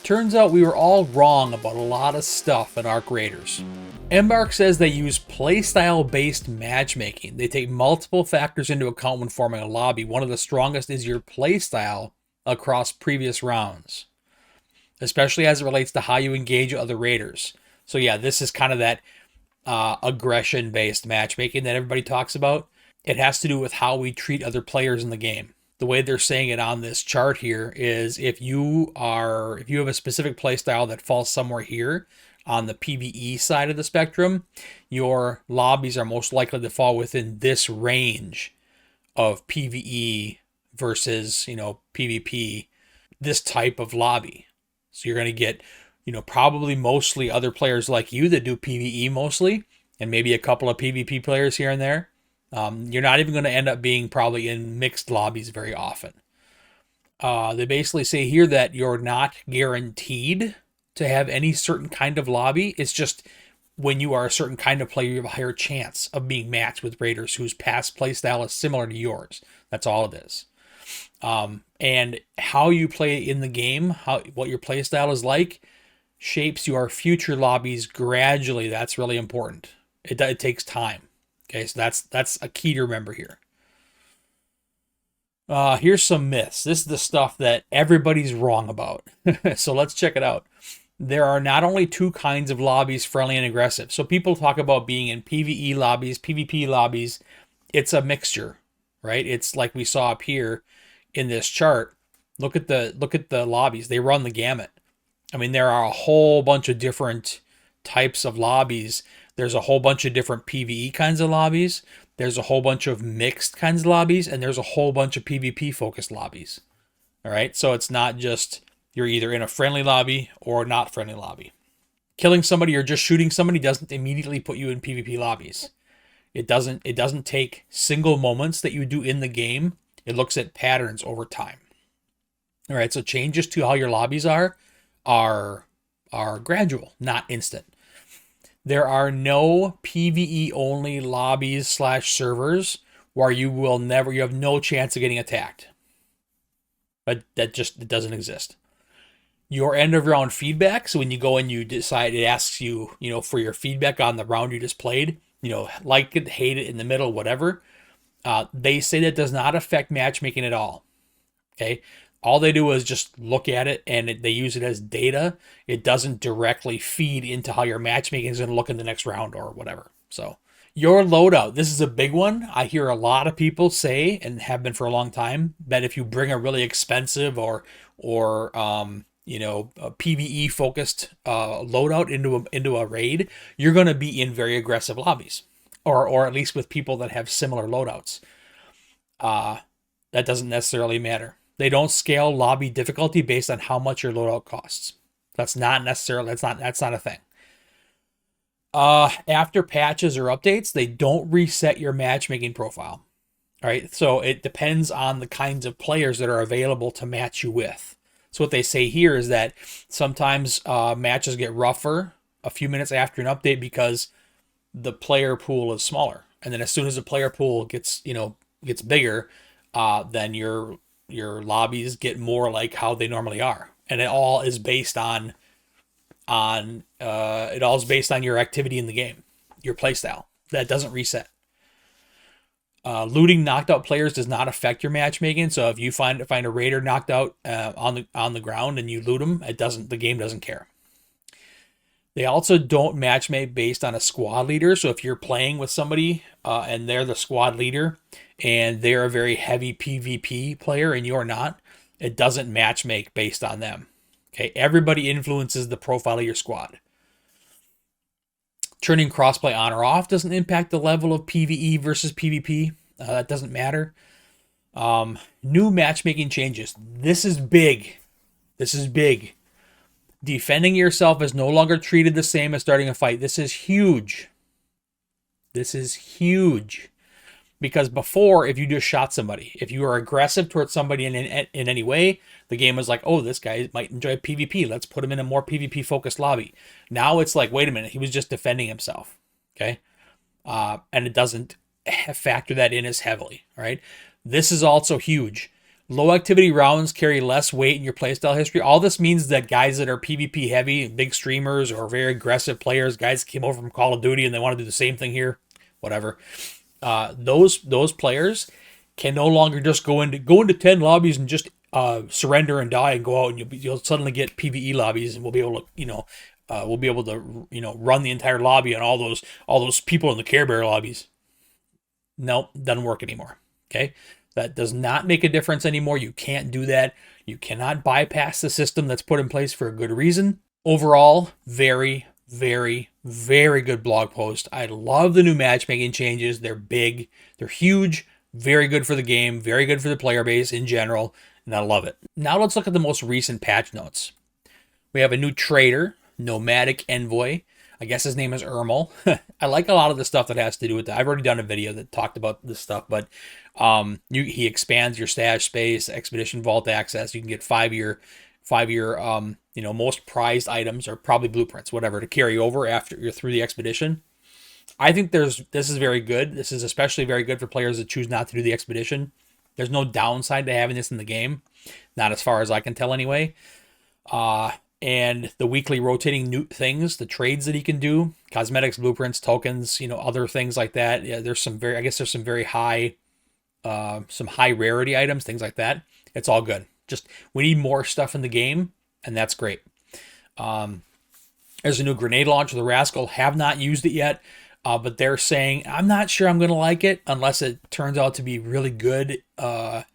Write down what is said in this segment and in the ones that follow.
Turns out we were all wrong about a lot of stuff in Arc Raiders. Embark says they use playstyle based matchmaking. They take multiple factors into account when forming a lobby. One of the strongest is your playstyle across previous rounds, especially as it relates to how you engage other raiders. So yeah, this is kind of that aggression based matchmaking that everybody talks about. It has to do with how we treat other players in the game. The way they're saying it on this chart here is if you have a specific play style that falls somewhere here on the PvE side of the spectrum, your lobbies are most likely to fall within this range of PvE versus, PvP, this type of lobby. So you're going to get, probably mostly other players like you that do PvE mostly, and maybe a couple of PvP players here and there. You're not even going to end up being probably in mixed lobbies very often. They basically say here that you're not guaranteed to have any certain kind of lobby. It's just when you are a certain kind of player, you have a higher chance of being matched with raiders whose past playstyle is similar to yours. That's all it is. And how you play in the game, what your playstyle is like, shapes your future lobbies gradually. That's really important. It takes time. Okay, so that's a key to remember here. Here's some myths. This is the stuff that everybody's wrong about. So let's check it out. There are not only two kinds of lobbies, friendly and aggressive. So people talk about being in PvE lobbies, PvP lobbies. It's a mixture, right? It's like we saw up here in this chart. Look at the lobbies. They run the gamut. I mean, there are a whole bunch of different types of lobbies. There's a whole bunch of different PvE kinds of lobbies. There's a whole bunch of mixed kinds of lobbies, and there's a whole bunch of PvP focused lobbies. All right, so it's not just you're either in a friendly lobby or not friendly lobby. Killing somebody or just shooting somebody doesn't immediately put you in PvP lobbies. It doesn't take single moments that you do in the game. It looks at patterns over time. All right, so changes to how your lobbies are gradual, not instant. There are no PvE only lobbies / servers where you have no chance of getting attacked. But it doesn't exist. Your end of round feedback, so when you go and you decide, it asks you, for your feedback on the round you just played, like it, hate it, in the middle, whatever. They say that does not affect matchmaking at all. Okay. All they do is just look at it and they use it as data. It doesn't directly feed into how your matchmaking is going to look in the next round or whatever. So your loadout, this is a big one. I hear a lot of people say, and have been for a long time, that if you bring a really expensive or a PvE focused loadout into a raid, you're going to be in very aggressive lobbies, or at least with people that have similar loadouts. That doesn't necessarily matter. They don't scale lobby difficulty based on how much your loadout costs. That's not a thing. After patches or updates, they don't reset your matchmaking profile. All right, so it depends on the kinds of players that are available to match you with. So what they say here is that sometimes matches get rougher a few minutes after an update because the player pool is smaller, and then as soon as the player pool gets bigger, then your lobbies get more like how they normally are, and it all is based on your activity in the game, your playstyle. That doesn't reset. Looting knocked out players does not affect your matchmaking. So if you find a raider knocked out on the ground and you loot them, the game doesn't care. They also don't matchmake based on a squad leader. So if you're playing with somebody and they're the squad leader and they're a very heavy PvP player and you're not, it doesn't matchmake based on them. Okay, everybody influences the profile of your squad. Turning crossplay on or off doesn't impact the level of PvE versus PvP. That doesn't matter. New matchmaking changes. This is big. Defending yourself is no longer treated the same as starting a fight. This is huge. Because before, if you just shot somebody, if you were aggressive towards somebody in any way, the game was like, oh, this guy might enjoy PvP. Let's put him in a more PvP-focused lobby. Now it's like, wait a minute, he was just defending himself, okay? And it doesn't factor that in as heavily, all right? This is also huge. Low activity rounds carry less weight in your playstyle history. All this means that guys that are PvP heavy, big streamers, or very aggressive players, guys that came over from Call of Duty and they want to do the same thing here, whatever. Those players can no longer just go into 10 lobbies and just surrender and die and go out, and you'll suddenly get PvE lobbies, and we'll be able to we'll be able to run the entire lobby on all those people in the Care Bear lobbies. Nope, doesn't work anymore. Okay, that does not make a difference anymore. You can't do that. You cannot bypass the system that's put in place for a good reason. Overall, very, very, very good blog post. I love the new matchmaking changes. They're big, they're huge, very good for the game, very good for the player base in general, and I love it. Now let's look at the most recent patch notes. We have a new trader, Nomadic Envoy. I guess his name is Ermal. I like a lot of the stuff that has to do with that. I've already done a video that talked about this stuff, but he expands your stash space, Expedition Vault access. You can get five-year most prized items, or probably blueprints, whatever, to carry over after you're through the expedition. I think this is very good. This is especially very good for players that choose not to do the expedition. There's no downside to having this in the game, not as far as I can tell anyway. And the weekly rotating new things, the trades that he can do, cosmetics, blueprints, tokens, other things like that. Yeah, there's some very high, some high rarity items, things like that. It's all good. Just, we need more stuff in the game, and that's great. There's a new grenade launcher, the Rascal. Have not used it yet, but they're saying, I'm not sure I'm going to like it unless it turns out to be really good, good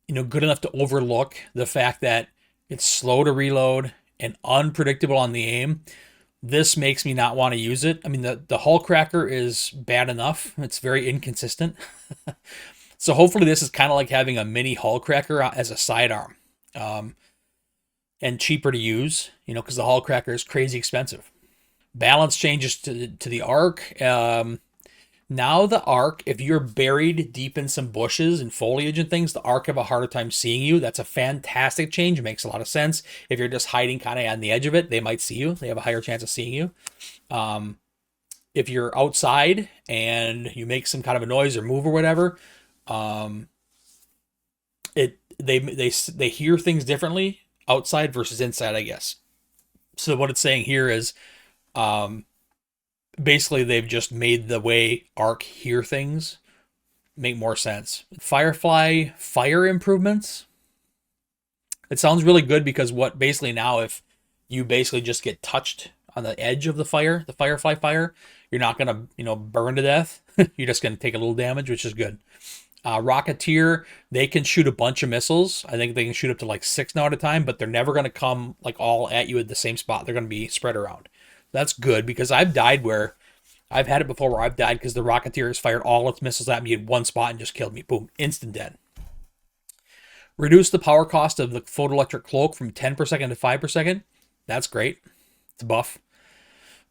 enough to overlook the fact that it's slow to reload and unpredictable on the aim. This makes me not want to use it. I mean, the hull cracker is bad enough. It's very inconsistent. So hopefully this is kind of like having a mini hull cracker as a sidearm, and cheaper to use, because the hull cracker is crazy expensive. Balance changes to the arc. Now the arc, if you're buried deep in some bushes and foliage and things, the arc have a harder time seeing you. That's a fantastic change. It makes a lot of sense. If you're just hiding kind of on the edge of it, they might see you. They have a higher chance of seeing you. If you're outside and you make some kind of a noise or move or whatever, they hear things differently outside versus inside, I guess. So what it's saying here is, basically they've just made the way arc hear things make more sense. Firefly fire improvements. It sounds really good, because what basically now, if you basically just get touched on the edge of the firefly fire, you're not gonna burn to death. You're just gonna take a little damage, which is good. Rocketeer, they can shoot a bunch of missiles. I think they can shoot up to like 6 now at a time, but they're never going to come like all at you at the same spot. They're going to be spread around. That's good, because I've had it before where I've died because the Rocketeer has fired all its missiles at me in one spot and just killed me. Boom, instant dead. Reduce the power cost of the photoelectric cloak from 10 per second to 5 per second. That's great. It's a buff.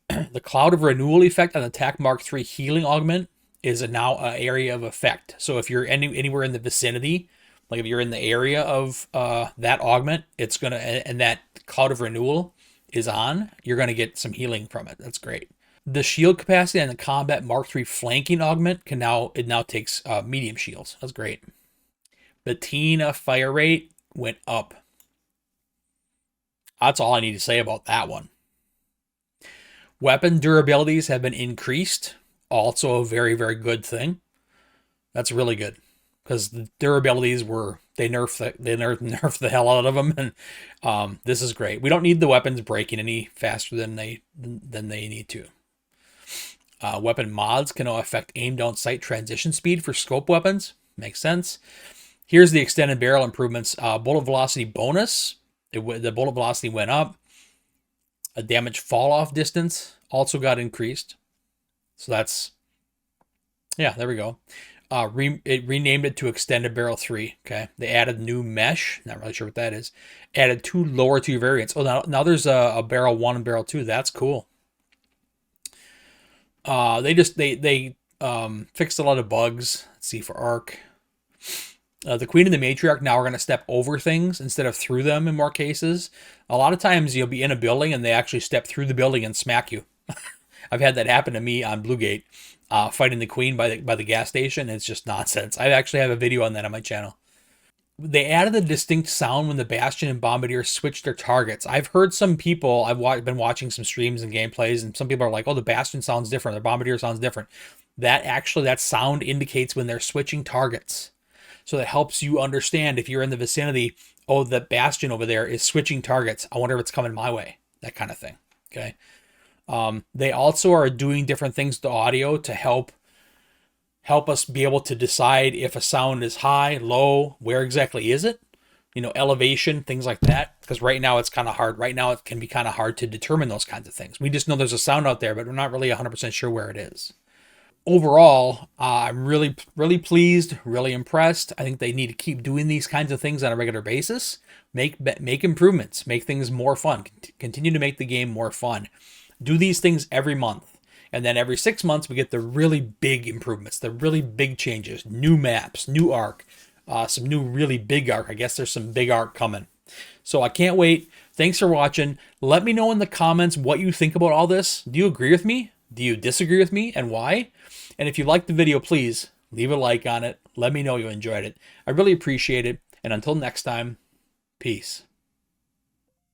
The Cloud of Renewal effect on Attack Mark III healing augment is now an area of effect. So if you're anywhere in the vicinity, like if you're in the area of that augment, it's gonna, and that Cloud of Renewal is on, you're gonna get some healing from it. That's great. The shield capacity and the Combat Mark III flanking augment now takes medium shields. That's great. Patina fire rate went up. That's all I need to say about that one. Weapon durabilities have been increased. Also a very, very good thing. That's really good, because the durabilities they nerfed the hell out of them, and this is great. We don't need the weapons breaking any faster than they need to. Weapon mods can now affect aim down sight transition speed for scope weapons. Makes sense. Here's the extended barrel improvements. Bullet velocity bonus. The bullet velocity went up. A damage fall off distance also got increased. So that's, yeah, there we go. It renamed it to Extended Barrel 3. Okay. They added new mesh. Not really sure what that is. Added 2 lower tier variants. Oh, now there's a barrel 1 and barrel 2. That's cool. They fixed a lot of bugs. Let's see for arc. The Queen and the Matriarch now are going to step over things instead of through them in more cases. A lot of times you'll be in a building and they actually step through the building and smack you. I've had that happen to me on Bluegate, fighting the Queen by the gas station. It's just nonsense. I actually have a video on that on my channel. They added a distinct sound when the Bastion and Bombardier switched their targets. I've heard some people, been watching some streams and gameplays, and some people are like, oh, the Bastion sounds different, the Bombardier sounds different. That sound indicates when they're switching targets. So that helps you understand if you're in the vicinity, oh, the Bastion over there is switching targets. I wonder if it's coming my way, that kind of thing. Okay. They also are doing different things to audio to help us be able to decide if a sound is high, low, where exactly is it, elevation, things like that. Because right now it's kind of hard. Right now it can be kind of hard to determine those kinds of things. We just know there's a sound out there, but we're not really 100% sure where it is. Overall, I'm really, really pleased, really impressed. I think they need to keep doing these kinds of things on a regular basis. Make improvements, make things more fun, continue to make the game more fun. Do these things every month. And then every 6 months, we get the really big improvements, the really big changes, new maps, new arc, some new really big arc. I guess there's some big arc coming. So I can't wait. Thanks for watching. Let me know in the comments what you think about all this. Do you agree with me? Do you disagree with me, and why? And if you liked the video, please leave a like on it. Let me know you enjoyed it. I really appreciate it. And until next time, peace.